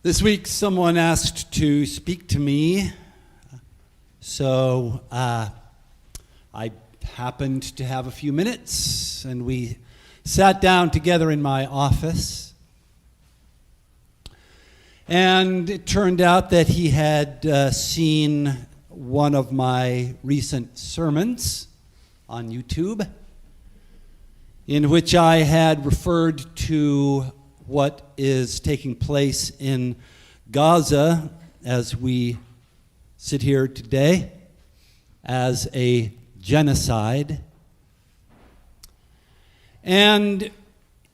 This week, someone asked to speak to me, so I happened to have a few minutes, and we sat down together in my office. And it turned out that he had seen one of my recent sermons on YouTube, in which I had referred to what is taking place in Gaza as we sit here today as a genocide. And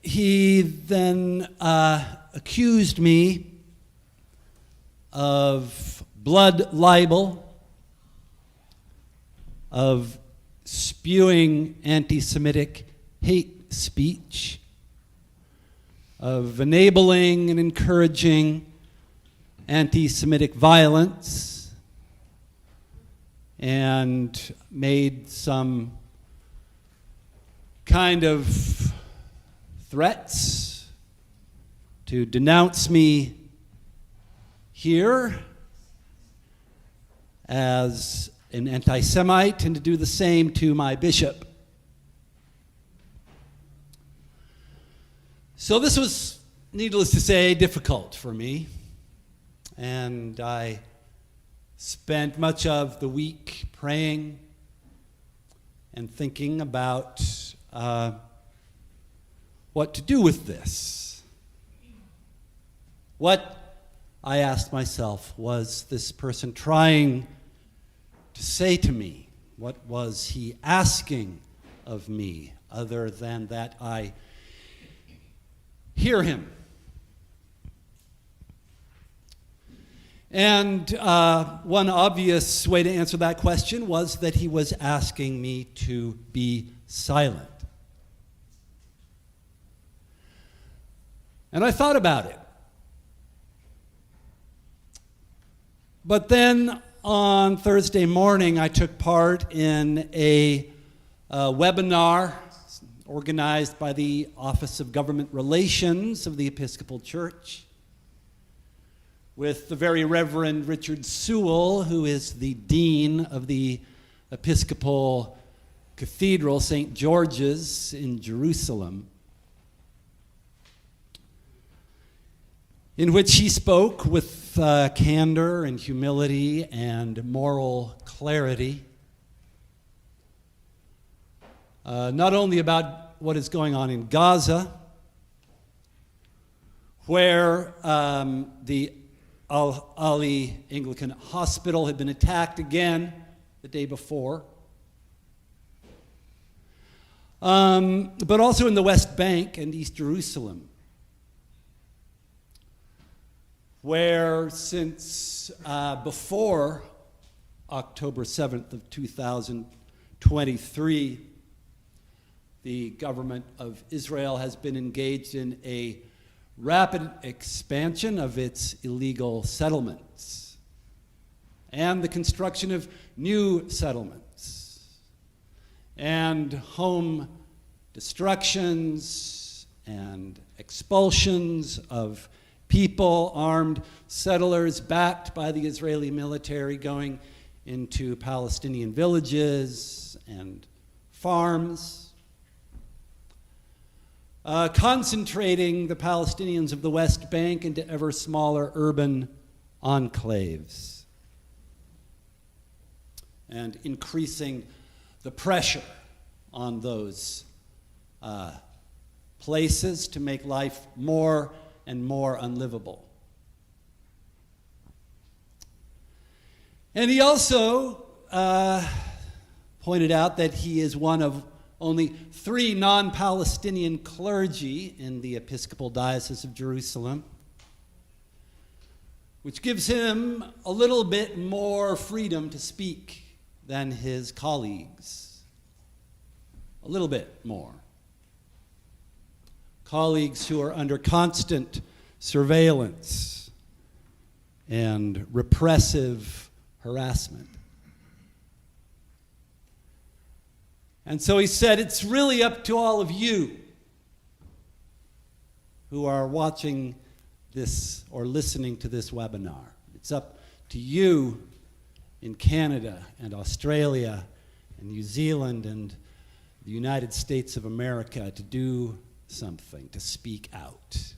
he then accused me of blood libel, of spewing anti-Semitic hate speech, of enabling and encouraging anti-Semitic violence, and made some kind of threats to denounce me here as an anti-Semite and to do the same to my bishop. So this was, needless to say, difficult for me, and I spent much of the week praying and thinking about what to do with this. What, I asked myself, was this person trying to say to me? What was he asking of me, other than that I hear him? And one obvious way to answer that question was that he was asking me to be silent. And I thought about it. But then on Thursday morning, I took part in a webinar organized by the Office of Government Relations of the Episcopal Church with the very Reverend Richard Sewell, who is the Dean of the Episcopal Cathedral, St. George's in Jerusalem, in which he spoke with candor and humility and moral clarity, not only about what is going on in Gaza, where the Al-Ali Anglican Hospital had been attacked again the day before, but also in the West Bank and East Jerusalem, where since before October 7th of 2023, the government of Israel has been engaged in a rapid expansion of its illegal settlements and the construction of new settlements and home destructions and expulsions of people, armed settlers backed by the Israeli military, going into Palestinian villages and farms, concentrating the Palestinians of the West Bank into ever smaller urban enclaves, and increasing the pressure on those places to make life more and more unlivable. And he also pointed out that he is one of only 3 non-Palestinian clergy in the Episcopal Diocese of Jerusalem, which gives him a little bit more freedom to speak than his colleagues. A little bit more. Colleagues who are under constant surveillance and repressive harassment. And so he said, it's really up to all of you who are watching this or listening to this webinar. It's up to you in Canada and Australia and New Zealand and the United States of America to do something, to speak out.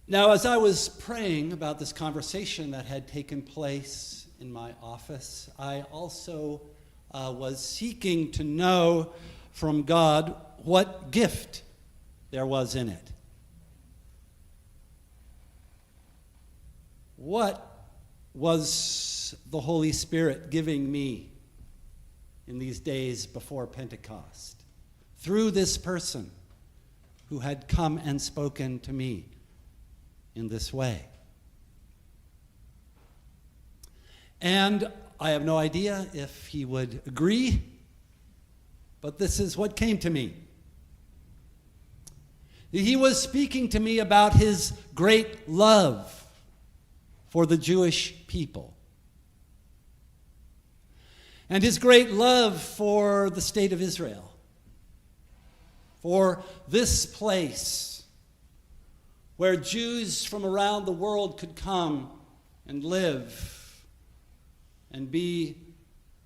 Now, as I was praying about this conversation that had taken place in my office, I also was seeking to know from God what gift there was in it. What was the Holy Spirit giving me in these days before Pentecost through this person who had come and spoken to me in this way? And I have no idea if he would agree, but this is what came to me. He was speaking to me about his great love for the Jewish people and his great love for the state of Israel, for this place where Jews from around the world could come and live and be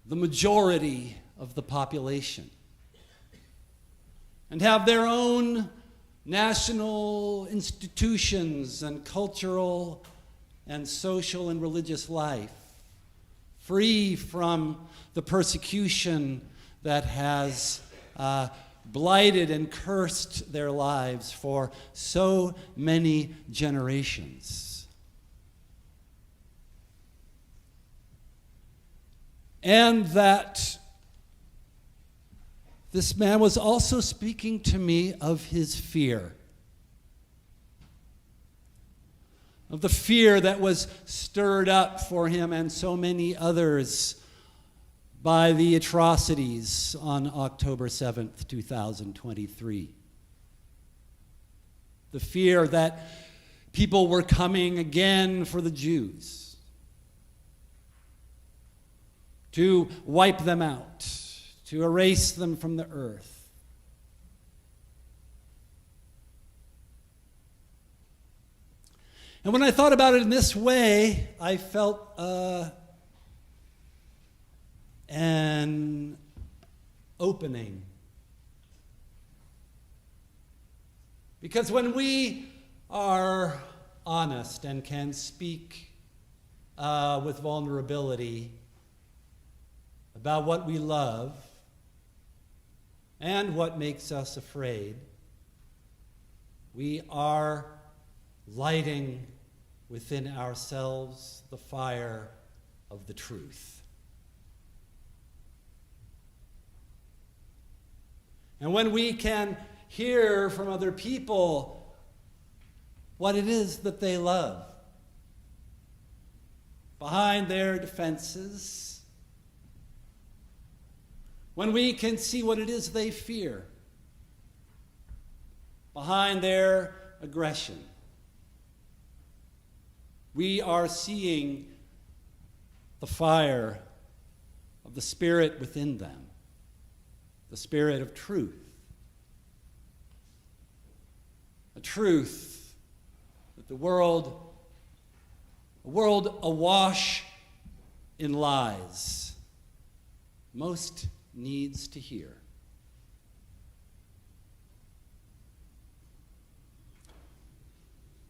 the majority of the population and have their own national institutions and cultural and social and religious life, free from the persecution that has blighted and cursed their lives for so many generations. And that this man was also speaking to me of his fear, of the fear that was stirred up for him and so many others by the atrocities on October 7th, 2023. The fear that people were coming again for the Jews to wipe them out, to erase them from the earth. And when I thought about it in this way, I felt an opening. Because when we are honest and can speak with vulnerability about what we love and what makes us afraid, we are lighting within ourselves the fire of the truth. And when we can hear from other people what it is that they love behind their defenses, when we can see what it is they fear behind their aggression, we are seeing the fire of the Spirit within them, the Spirit of truth. A truth that a world awash in lies, most needs to hear.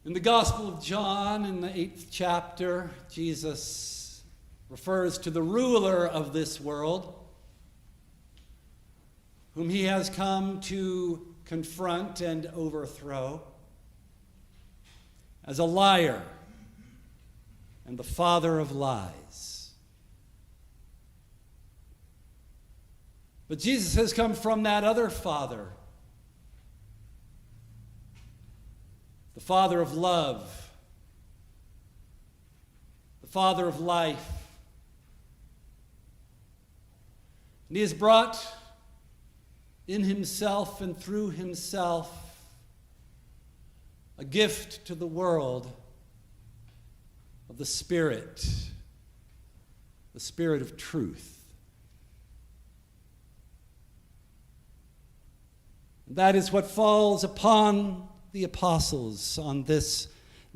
In the Gospel of John, in the 8th chapter, Jesus refers to the ruler of this world, whom he has come to confront and overthrow, as a liar and the father of lies. But Jesus has come from that other father, the Father of love, the Father of life. And he has brought in himself and through himself a gift to the world of the Spirit, the Spirit of truth. That is what falls upon the apostles on this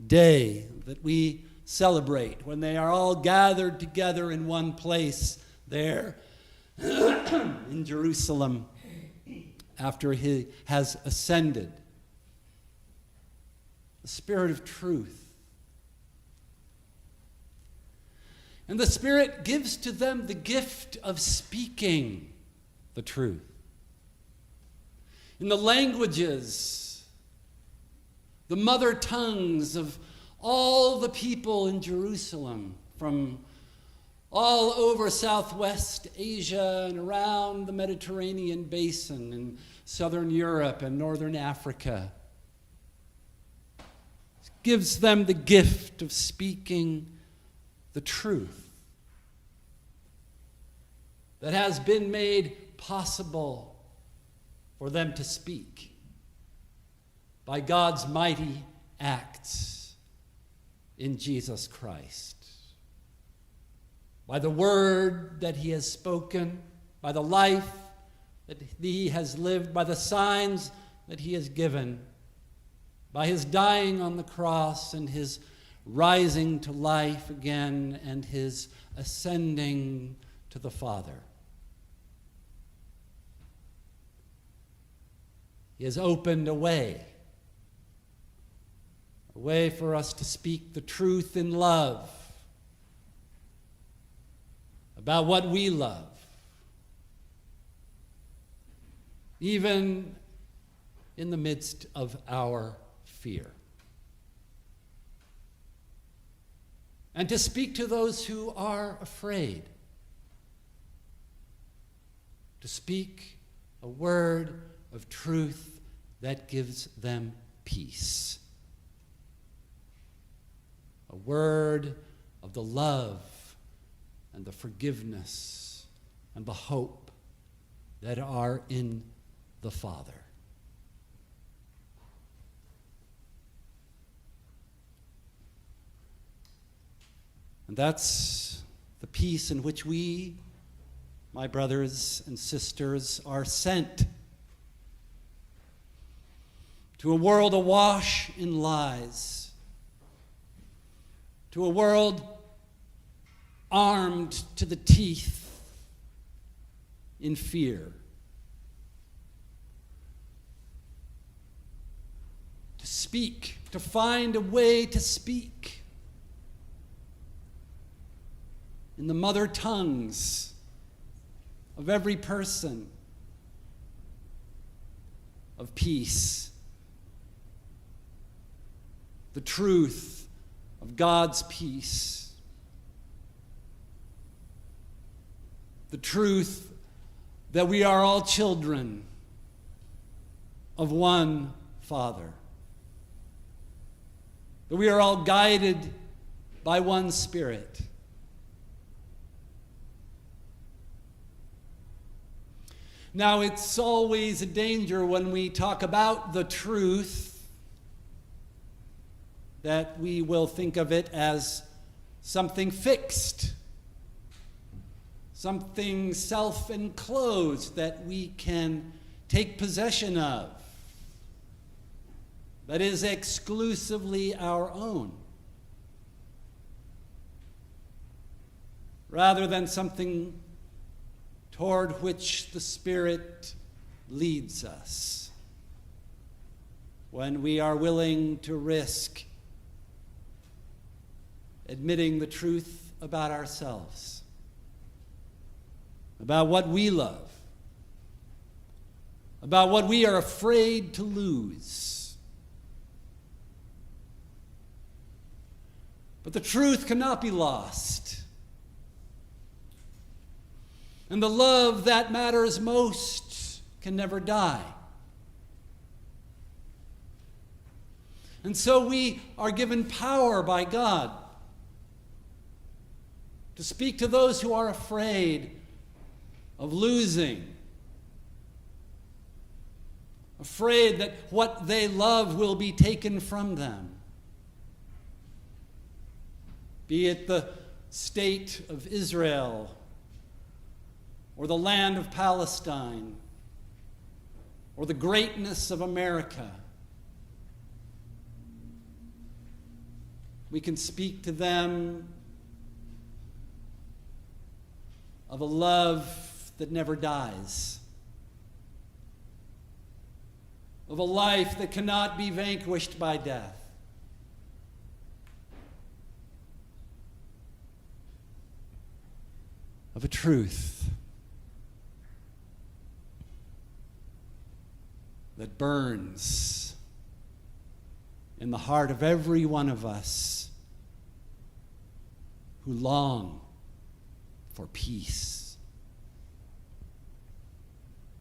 day that we celebrate, when they are all gathered together in one place there in Jerusalem after he has ascended. The Spirit of truth. And the Spirit gives to them the gift of speaking the truth in the languages, the mother tongues of all the people in Jerusalem, from all over Southwest Asia and around the Mediterranean basin and Southern Europe and Northern Africa. It gives them the gift of speaking the truth that has been made possible for them to speak by God's mighty acts in Jesus Christ. By the word that he has spoken, by the life that he has lived, by the signs that he has given, by his dying on the cross and his rising to life again and his ascending to the Father. He has opened a way for us to speak the truth in love about what we love, even in the midst of our fear. And to speak to those who are afraid, to speak a word of truth that gives them peace. A word of the love and the forgiveness and the hope that are in the Father. And that's the peace in which we, my brothers and sisters, are sent to a world awash in lies, to a world armed to the teeth in fear, to speak, to find a way to speak in the mother tongues of every person of peace, the truth of God's peace, the truth that we are all children of one Father, that we are all guided by one Spirit. Now, it's always a danger when we talk about the truth that we will think of it as something fixed, something self-enclosed that we can take possession of, that is exclusively our own, rather than something toward which the Spirit leads us when we are willing to risk admitting the truth about ourselves, about what we love, about what we are afraid to lose. But the truth cannot be lost. And the love that matters most can never die. And so we are given power by God to speak to those who are afraid of losing, afraid that what they love will be taken from them, be it the state of Israel or the land of Palestine or the greatness of America. We can speak to them of a love that never dies, of a life that cannot be vanquished by death, of a truth that burns in the heart of every one of us who long for peace.